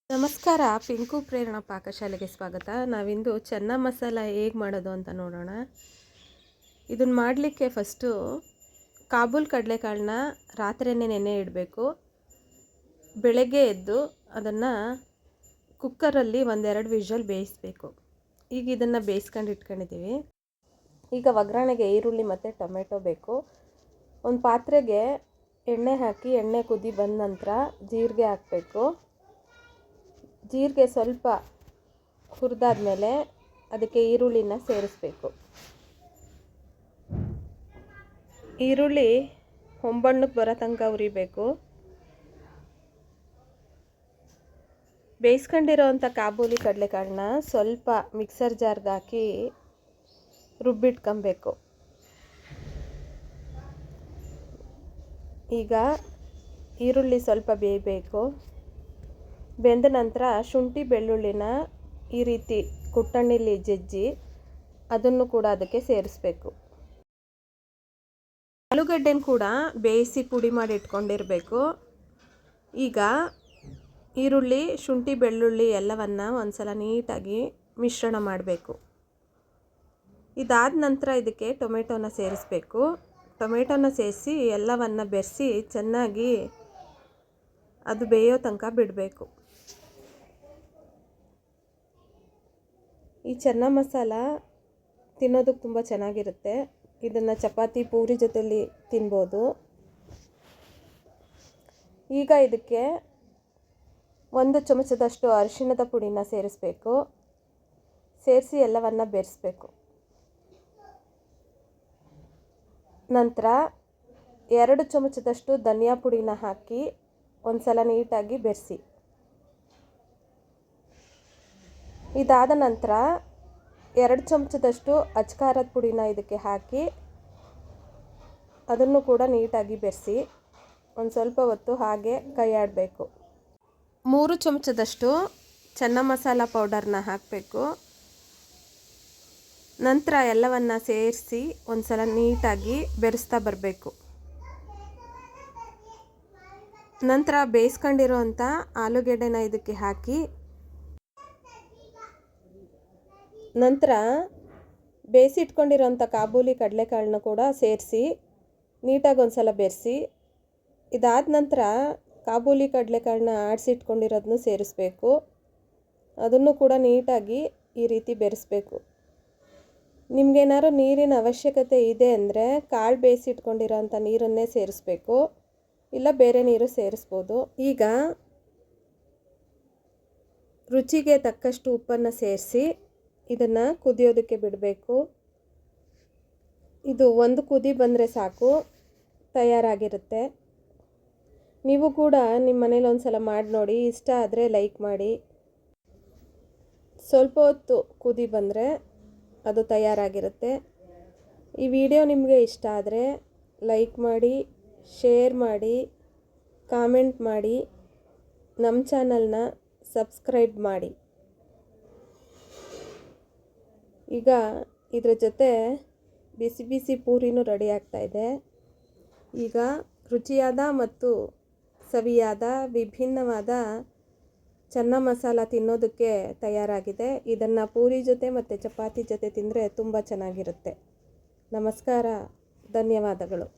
ನಮಸ್ಕಾರ, ಪಿಂಕು ಪ್ರೇರಣಾ ಪಾಕಶಾಲೆಗೆ ಸ್ವಾಗತ. ನಾವಿಂದು ಚೆನ್ನ ಮಸಾಲ ಹೇಗೆ ಮಾಡೋದು ಅಂತ ನೋಡೋಣ. ಇದನ್ನು ಮಾಡಲಿಕ್ಕೆ ಫಸ್ಟು ಕಾಬೂಲ್ ಕಡಲೆಕಾಳನ್ನ ರಾತ್ರಿಯೇ ನೆನೆ ಇಡಬೇಕು. ಬೆಳಗ್ಗೆ ಎದ್ದು ಅದನ್ನು ಕುಕ್ಕರಲ್ಲಿ ಒಂದೆರಡು ವಿಷಲ್ ಬೇಯಿಸಬೇಕು. ಈಗ ಇದನ್ನು ಬೇಯಿಸ್ಕೊಂಡು ಇಟ್ಕೊಂಡಿದ್ದೀವಿ. ಈಗ ಒಗ್ಗರಣೆಗೆ ಈರುಳ್ಳಿ ಮತ್ತು ಟೊಮೆಟೊ ಬೇಕು. ಒಂದು ಪಾತ್ರೆಗೆ ಎಣ್ಣೆ ಹಾಕಿ ಎಣ್ಣೆ ಕುದಿ ಬಂದ ನಂತರ ಜೀರಿಗೆ ಹಾಕಬೇಕು. ಜೀರಿಗೆ ಸ್ವಲ್ಪ ಹುರಿದಾದ್ಮೇಲೆ ಅದಕ್ಕೆ ಈರುಳ್ಳಿನ ಸೇರಿಸ್ಬೇಕು. ಈರುಳ್ಳಿ ಹೊಂಬಣ್ಣಕ್ಕೆ ಬರೋ ತನಕ ಹುರಿಬೇಕು. ಬೇಯಿಸ್ಕೊಂಡಿರೋವಂಥ ಕಾಬೂಲಿ ಕಡಲೆಕಾಳನ್ನ ಸ್ವಲ್ಪ ಮಿಕ್ಸರ್ ಜಾರ್ಗೆ ಹಾಕಿ ರುಬ್ಬಿಟ್ಕೊಬೇಕು. ಈಗ ಈರುಳ್ಳಿ ಸ್ವಲ್ಪ ಬೇಯಬೇಕು. ಬೆಂದ ನಂತರ ಶುಂಠಿ ಬೆಳ್ಳುಳ್ಳಿನ ಈ ರೀತಿ ಕುಟ್ಟಣಿಲಿ ಜಜ್ಜಿ ಅದನ್ನು ಕೂಡ ಅದಕ್ಕೆ ಸೇರಿಸ್ಬೇಕು. ಆಲೂಗಡ್ಡೆನ ಕೂಡ ಬೇಯಿಸಿ ಪುಡಿ ಮಾಡಿ ಇಟ್ಕೊಂಡಿರಬೇಕು. ಈಗ ಈರುಳ್ಳಿ, ಶುಂಠಿ, ಬೆಳ್ಳುಳ್ಳಿ ಎಲ್ಲವನ್ನು ಒಂದ್ಸಲ ನೀಟಾಗಿ ಮಿಶ್ರಣ ಮಾಡಬೇಕು. ಇದಾದ ನಂತರ ಇದಕ್ಕೆ ಟೊಮೆಟೊನ ಸೇರಿಸ್ಬೇಕು. ಟೊಮೆಟೊನ ಸೇರಿಸಿ ಎಲ್ಲವನ್ನು ಬೆರೆಸಿ ಚೆನ್ನಾಗಿ ಅದು ಬೇಯೋ ತನಕ ಬಿಡಬೇಕು. ಈ ಚೆನ್ನ ಮಸಾಲ ತಿನ್ನೋದಕ್ಕೆ ತುಂಬ ಚೆನ್ನಾಗಿರುತ್ತೆ. ಇದನ್ನು ಚಪಾತಿ, ಪೂರಿ ಜೊತೆಲಿ ತಿನ್ಬೋದು. ಈಗ ಇದಕ್ಕೆ 1 ಚಮಚದಷ್ಟು ಅರಿಶಿಣದ ಪುಡಿನ ಸೇರಿಸ್ಬೇಕು. ಸೇರಿಸಿ ಎಲ್ಲವನ್ನು ಬೆರೆಸ್ಬೇಕು. ನಂತರ 2 ಚಮಚದಷ್ಟು ಧನಿಯಾ ಪುಡಿನ ಹಾಕಿ ಒಂದ್ಸಲ ನೀಟಾಗಿ ಬೆರೆಸಿ. ಇದಾದ ನಂತರ 2 ಚಮಚದಷ್ಟು ಅಚ್ಕಾರದ ಪುಡಿನ ಇದಕ್ಕೆ ಹಾಕಿ ಅದನ್ನು ಕೂಡ ನೀಟಾಗಿ ಬೆರೆಸಿ ಒಂದು ಸ್ವಲ್ಪ ಹೊತ್ತು ಹಾಗೆ ಕೈ ಆಡಬೇಕು. 3 ಚಮಚದಷ್ಟು ಚೆನ್ನ ಮಸಾಲ ಪೌಡರ್ನ ಹಾಕಬೇಕು. ನಂತರ ಎಲ್ಲವನ್ನು ಸೇರಿಸಿ ಒಂದ್ಸಲ ನೀಟಾಗಿ ಬೆರೆಸ್ತಾ ಬರಬೇಕು. ನಂತರ ಬೇಯಿಸ್ಕೊಂಡಿರೋವಂಥ ಆಲೂಗೆಡ್ಡೆನ ಇದಕ್ಕೆ ಹಾಕಿ ನಂತರ ಬೇಯಿಸಿಟ್ಕೊಂಡಿರೋಂಥ ಕಾಬೂಲಿ ಕಡಲೆಕಾಳನ್ನ ಕೂಡ ಸೇರಿಸಿ ನೀಟಾಗಿ ಒಂದ್ಸಲ ಬೆರೆಸಿ. ಇದಾದ ನಂತರ ಕಾಬೂಲಿ ಕಡಲೆಕಾಳನ್ನ ಆಡಿಸಿಟ್ಕೊಂಡಿರೋದನ್ನು ಸೇರಿಸ್ಬೇಕು. ಅದನ್ನು ಕೂಡ ನೀಟಾಗಿ ಈ ರೀತಿ ಬೆರೆಸ್ಬೇಕು. ನಿಮಗೇನಾದ್ರು ನೀರಿನ ಅವಶ್ಯಕತೆ ಇದೆ ಅಂದರೆ ಕಾಳು ಬೇಯಿಸಿಟ್ಕೊಂಡಿರೋಂಥ ನೀರನ್ನೇ ಸೇರಿಸ್ಬೇಕು, ಇಲ್ಲ ಬೇರೆ ನೀರು ಸೇರಿಸ್ಬೋದು. ಈಗ ರುಚಿಗೆ ತಕ್ಕಷ್ಟು ಉಪ್ಪನ್ನು ಸೇರಿಸಿ ಇದನ್ನು ಕುದಿಯೋದಕ್ಕೆ ಬಿಡಬೇಕು. ಇದು ಒಂದು ಕುದಿ ಬಂದರೆ ಸಾಕು, ತಯಾರಾಗಿರುತ್ತೆ. ನೀವು ಕೂಡ ನಿಮ್ಮ ಮನೇಲಿ ಒಂದ್ಸಲ ಮಾಡಿ ನೋಡಿ. ಇಷ್ಟ ಆದರೆ ಲೈಕ್ ಮಾಡಿ. ಸ್ವಲ್ಪ ಹೊತ್ತು ಕುದಿ ಬಂದರೆ ಅದು ತಯಾರಾಗಿರುತ್ತೆ. ಈ ವಿಡಿಯೋ ನಿಮಗೆ ಇಷ್ಟ ಆದರೆ ಲೈಕ್ ಮಾಡಿ, ಶೇರ್ ಮಾಡಿ, ಕಾಮೆಂಟ್ ಮಾಡಿ, ನಮ್ಮ ಚಾನಲ್ನ ಸಬ್ಸ್ಕ್ರೈಬ್ ಮಾಡಿ. ಈಗ ಇದರ ಜೊತೆ ಬಿಸಿ ಬಿಸಿ ಪೂರಿನೂ ರೆಡಿ ಆಗ್ತಾಯಿದೆ. ಈಗ ರುಚಿಯಾದ ಮತ್ತು ಸವಿಯಾದ ವಿಭಿನ್ನವಾದ ಚೆನ್ನ ಮಸಾಲ ತಿನ್ನೋದಕ್ಕೆ ತಯಾರಾಗಿದೆ. ಇದನ್ನು ಪೂರಿ ಜೊತೆ ಮತ್ತು ಚಪಾತಿ ಜೊತೆ ತಿಂದರೆ ತುಂಬ ಚೆನ್ನಾಗಿರುತ್ತೆ. ನಮಸ್ಕಾರ, ಧನ್ಯವಾದಗಳು.